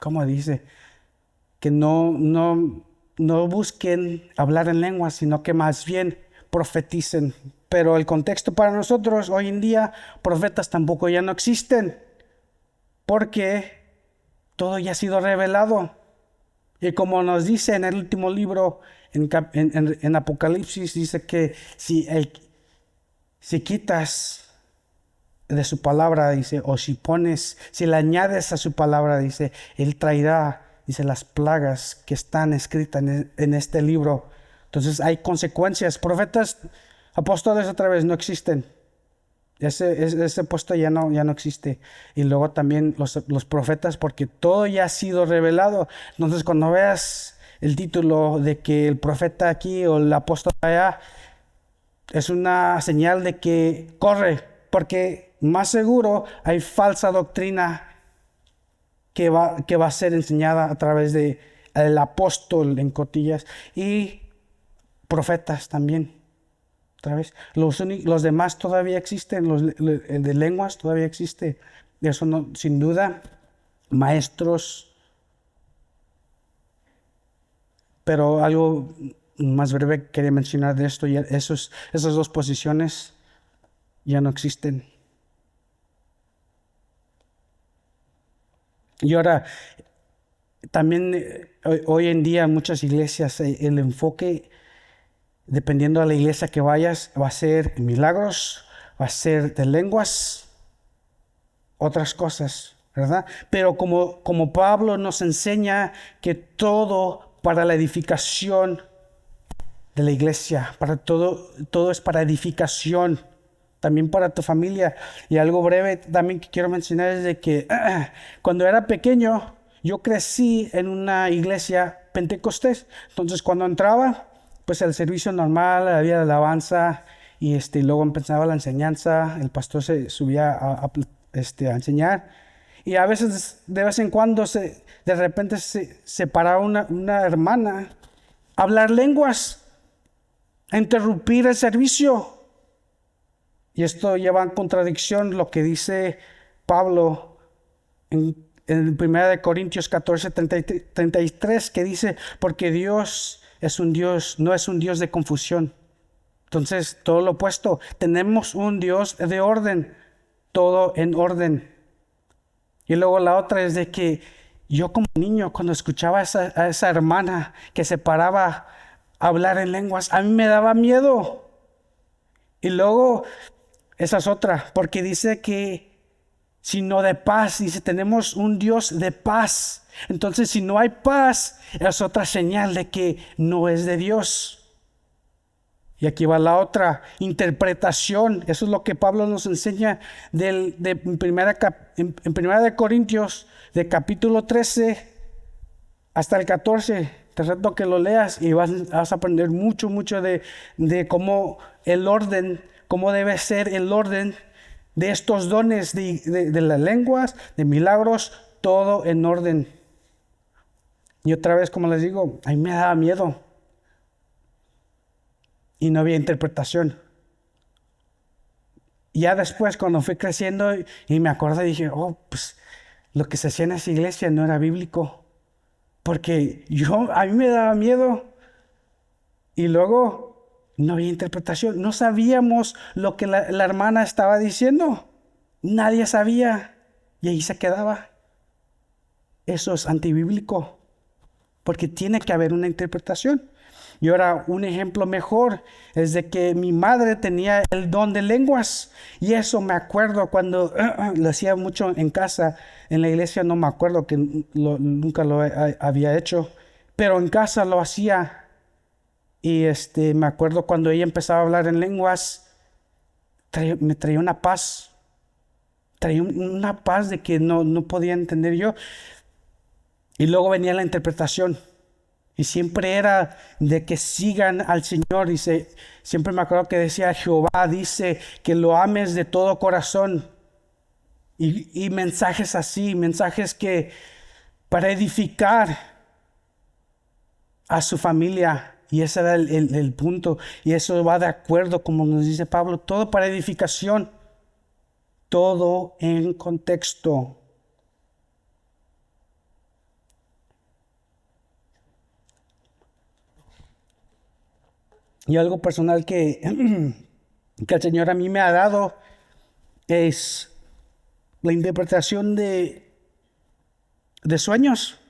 ¿cómo dice? Que no busquen hablar en lenguas, sino que más bien profeticen. Pero el contexto para nosotros hoy en día, profetas tampoco ya no existen, porque todo ya ha sido revelado. Y como nos dice en el último libro, en Apocalipsis, dice que si quitas de su palabra, dice, o si le añades a su palabra, dice, Él traerá, dice, las plagas que están escritas en este libro. Entonces hay consecuencias. Profetas, apóstoles otra vez no existen. Ese puesto ya no existe. Y luego también los profetas, porque todo ya ha sido revelado. Entonces cuando veas el título de que el profeta aquí o el apóstol allá, es una señal de que corre, porque más seguro hay falsa doctrina que va a ser enseñada a través de el apóstol en cotillas y profetas también. Otra vez, los demás todavía existen, el de lenguas todavía existe. Eso no, sin duda, maestros. Pero algo más breve quería mencionar de esto, esas dos posiciones ya no existen. Y ahora, también hoy en día en muchas iglesias el enfoque, dependiendo de la iglesia que vayas, va a ser milagros, va a ser de lenguas, otras cosas, ¿verdad? Pero como Pablo nos enseña que todo para la edificación de la iglesia, para todo es para edificación, también para tu familia. Y algo breve también que quiero mencionar es de que cuando era pequeño, yo crecí en una iglesia pentecostés. Entonces cuando entraba, pues el servicio normal, había alabanza y luego empezaba la enseñanza, el pastor se subía a enseñar. Y a veces, de vez en cuando, de repente se paraba una hermana a hablar lenguas, a interrumpir el servicio. Y esto lleva en contradicción lo que dice Pablo en 1 Corintios 14:33, que dice, porque Dios no es un Dios de confusión. Entonces, todo lo opuesto, tenemos un Dios de orden, todo en orden. Y luego la otra es de que yo como niño, cuando escuchaba a esa hermana que se paraba a hablar en lenguas, a mí me daba miedo. Y luego Esa es otra, porque dice que sino de paz, dice, tenemos un Dios de paz. Entonces, si no hay paz, es otra señal de que no es de Dios. Y aquí va la otra, interpretación. Eso es lo que Pablo nos enseña en primera de Corintios, de capítulo 13 hasta el 14. Te reto que lo leas y vas a aprender mucho de cómo el orden, cómo debe ser el orden de estos dones de las lenguas, de milagros, todo en orden. Y otra vez, como les digo, a mí me daba miedo y no había interpretación. Y ya después, cuando fui creciendo y me acordé, dije, oh, pues lo que se hacía en esa iglesia no era bíblico. Porque a mí me daba miedo. Y luego no había interpretación. No sabíamos lo que la hermana estaba diciendo. Nadie sabía. Y ahí se quedaba. Eso es antibíblico. Porque tiene que haber una interpretación. Y ahora un ejemplo mejor es de que mi madre tenía el don de lenguas. Y eso me acuerdo cuando lo hacía mucho en casa. En la iglesia no me acuerdo que nunca lo había hecho. Pero en casa lo hacía. Y me acuerdo cuando ella empezaba a hablar en lenguas, me traía una paz. Traía una paz de que no podía entender yo. Y luego venía la interpretación. Y siempre era de que sigan al Señor. Siempre me acuerdo que decía, Jehová dice que lo ames de todo corazón. Y mensajes así, mensajes que para edificar a su familia. Y ese era el punto. Y eso va de acuerdo, como nos dice Pablo, todo para edificación. Todo en contexto. Y algo personal que el Señor a mí me ha dado es la interpretación de sueños.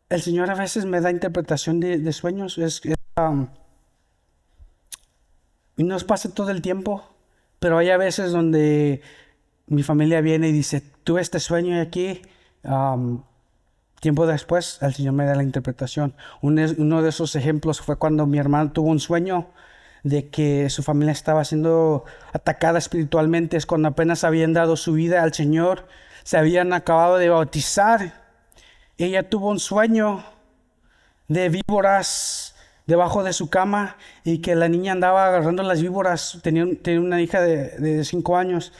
El Señor a veces me da interpretación de sueños. Y nos pasa todo el tiempo, pero hay a veces donde mi familia viene y dice, tuve este sueño y aquí, tiempo después, el Señor me da la interpretación. Uno de esos ejemplos fue cuando mi hermano tuvo un sueño de que su familia estaba siendo atacada espiritualmente. Es cuando apenas habían dado su vida al Señor, se habían acabado de bautizar. Ella tuvo un sueño de víboras debajo de su cama y que la niña andaba agarrando las víboras. Tenía una hija de 5 años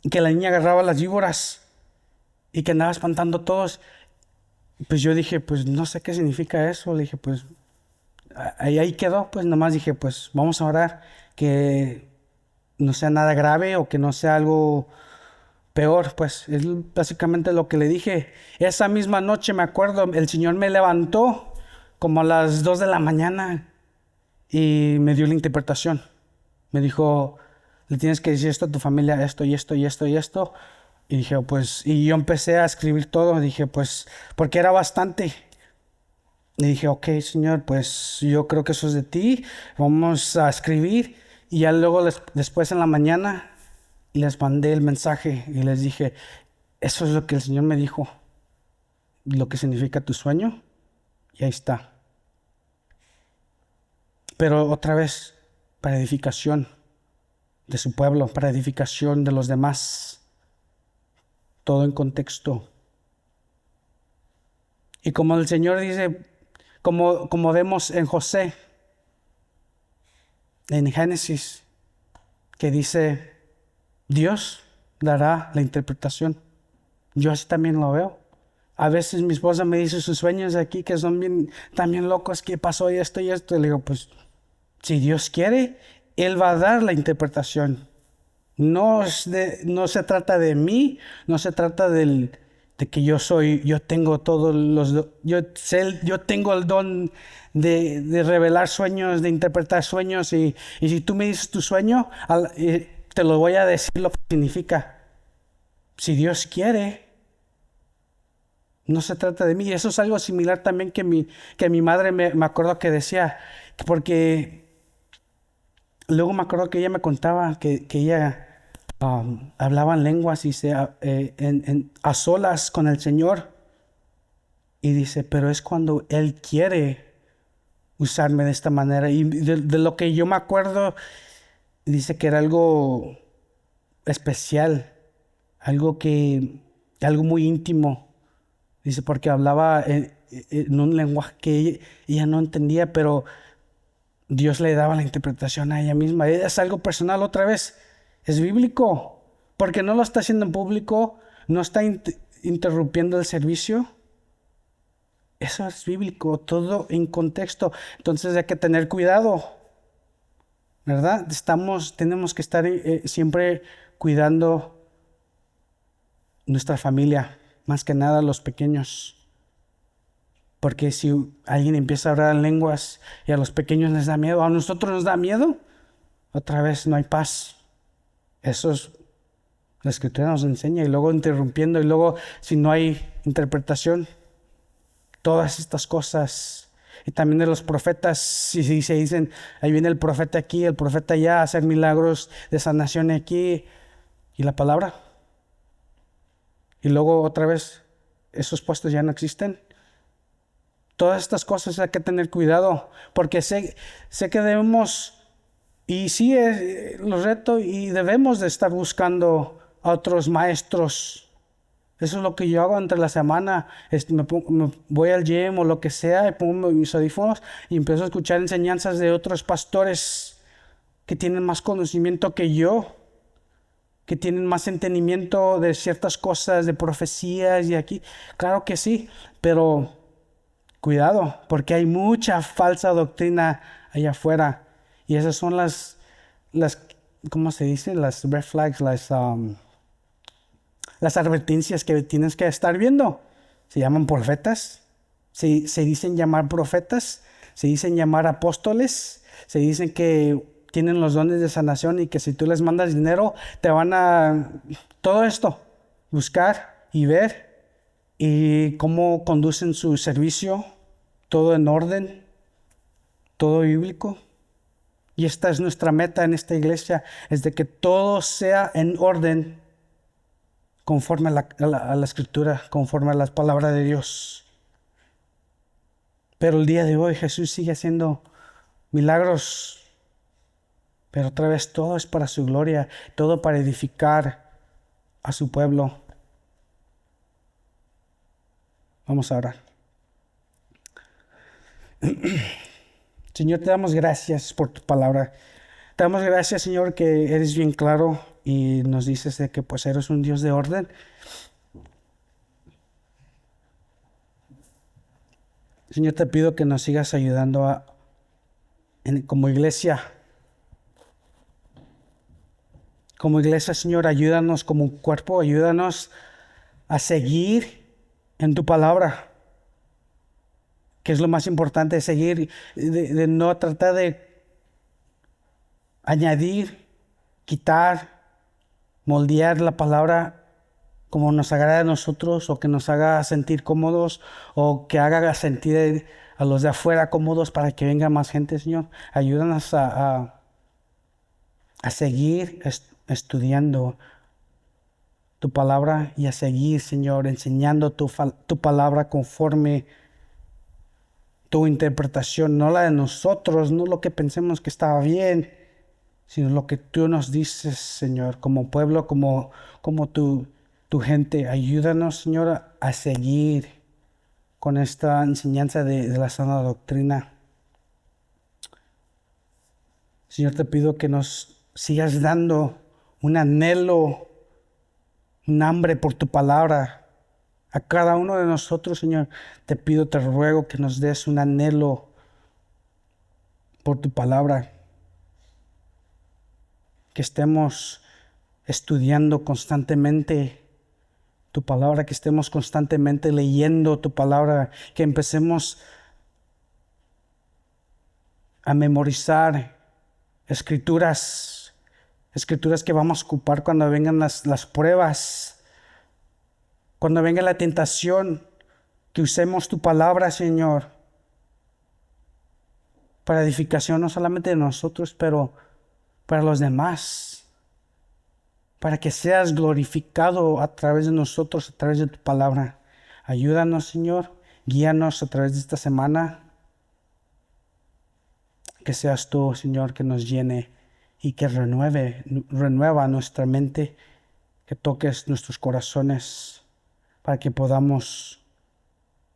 y que la niña agarraba las víboras y que andaba espantando a todos. Pues yo dije, pues no sé qué significa eso. Le dije, pues ahí quedó. Pues nomás dije, pues vamos a orar que no sea nada grave o que no sea algo peor. Pues es básicamente lo que le dije. Esa misma noche me acuerdo, el Señor me levantó como a las 2 de la mañana y me dio la interpretación. Me dijo, le tienes que decir esto a tu familia, esto y esto y esto y esto. Y dije, pues, y yo empecé a escribir todo. Dije, pues, porque era bastante. Y dije, ok, Señor, pues yo creo que eso es de ti. Vamos a escribir. Y ya luego después en la mañana les mandé el mensaje y les dije, eso es lo que el Señor me dijo, lo que significa tu sueño. Y ahí está. Pero otra vez, para edificación de su pueblo, para edificación de los demás. Todo en contexto. Y como el Señor dice, como vemos en José, en Génesis, que dice, Dios dará la interpretación. Yo así también lo veo. A veces mi esposa me dice sus sueños aquí que son también locos, que pasó esto y esto. Y le digo, pues, si Dios quiere, Él va a dar la interpretación. No se trata de mí, no se trata de que yo tengo todos yo tengo el don de revelar sueños, de interpretar sueños, y si tú me dices tu sueño, te lo voy a decir lo que significa. Si Dios quiere, no se trata de mí. Y eso es algo similar también que mi madre me acuerdo que decía, porque luego me acuerdo que ella me contaba que ella hablaba en lenguas y a solas con el Señor. Y dice, pero es cuando Él quiere usarme de esta manera. Y de lo que yo me acuerdo, dice que era algo especial, algo muy íntimo. Dice, porque hablaba en un lenguaje que ella no entendía, pero Dios le daba la interpretación a ella misma. Es algo personal otra vez. Es bíblico. Porque no lo está haciendo en público, no está interrumpiendo el servicio. Eso es bíblico, todo en contexto. Entonces hay que tener cuidado, ¿verdad? Tenemos que estar siempre cuidando nuestra familia, más que nada los pequeños. Porque si alguien empieza a hablar en lenguas y a los pequeños les da miedo, a nosotros nos da miedo, otra vez no hay paz. Eso es, la Escritura nos enseña, y luego interrumpiendo, y luego si no hay interpretación, todas estas cosas. Y también de los profetas, si se dicen, ahí viene el profeta aquí, el profeta allá, a hacer milagros de sanación aquí, y la palabra. Y luego otra vez, esos puestos ya no existen. Todas estas cosas hay que tener cuidado, porque sé que debemos, y sí, los reto, y debemos de estar buscando a otros maestros. Eso es lo que yo hago entre la semana. Me voy al gym o lo que sea, y pongo mis audífonos y empiezo a escuchar enseñanzas de otros pastores que tienen más conocimiento que yo, que tienen más entendimiento de ciertas cosas, de profecías y aquí. Claro que sí, pero cuidado, porque hay mucha falsa doctrina allá afuera. Y esas son las ¿cómo se dice? Las red flags, las advertencias que tienes que estar viendo. Se llaman profetas, se dicen llamar profetas, se dicen llamar apóstoles, se dicen que tienen los dones de sanación y que si tú les mandas dinero te van a... Todo esto, buscar y ver y cómo conducen su servicio, todo en orden, todo bíblico. Y esta es nuestra meta en esta iglesia, es de que todo sea en orden, conforme a la Escritura, conforme a las palabras de Dios. Pero el día de hoy Jesús sigue haciendo milagros. Pero otra vez todo es para su gloria, todo para edificar a su pueblo. Vamos a orar. Señor, te damos gracias por tu palabra. Te damos gracias, Señor, que eres bien claro y nos dices de que pues eres un Dios de orden. Señor, te pido que nos sigas ayudando como iglesia. Como iglesia, Señor, ayúdanos como un cuerpo, ayúdanos a seguir en tu palabra, que es lo más importante, seguir, de no tratar de añadir, quitar, moldear la palabra como nos agrada a nosotros, o que nos haga sentir cómodos, o que haga sentir a los de afuera cómodos para que venga más gente, Señor. Ayúdanos a seguir estudiando tu palabra y a seguir, Señor, enseñando tu palabra conforme tu interpretación, no la de nosotros, no lo que pensemos que estaba bien, sino lo que tú nos dices, Señor, como pueblo, como tu gente. Ayúdanos, Señor, a seguir con esta enseñanza de la sana doctrina. Señor, te pido que nos sigas dando un anhelo, un hambre por tu palabra. A cada uno de nosotros, Señor, te pido, te ruego que nos des un anhelo por tu palabra. Que estemos estudiando constantemente tu palabra, que estemos constantemente leyendo tu palabra, que empecemos a memorizar escrituras que vamos a ocupar cuando vengan las pruebas. Cuando venga la tentación, que usemos tu palabra, Señor, para edificación no solamente de nosotros, pero para los demás, para que seas glorificado a través de nosotros, a través de tu palabra. Ayúdanos, Señor, guíanos a través de esta semana. Que seas tú, Señor, que nos llene y que renueva nuestra mente, que toques nuestros corazones para que podamos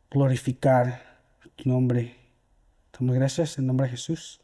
glorificar tu nombre. Te damos gracias en nombre de Jesús.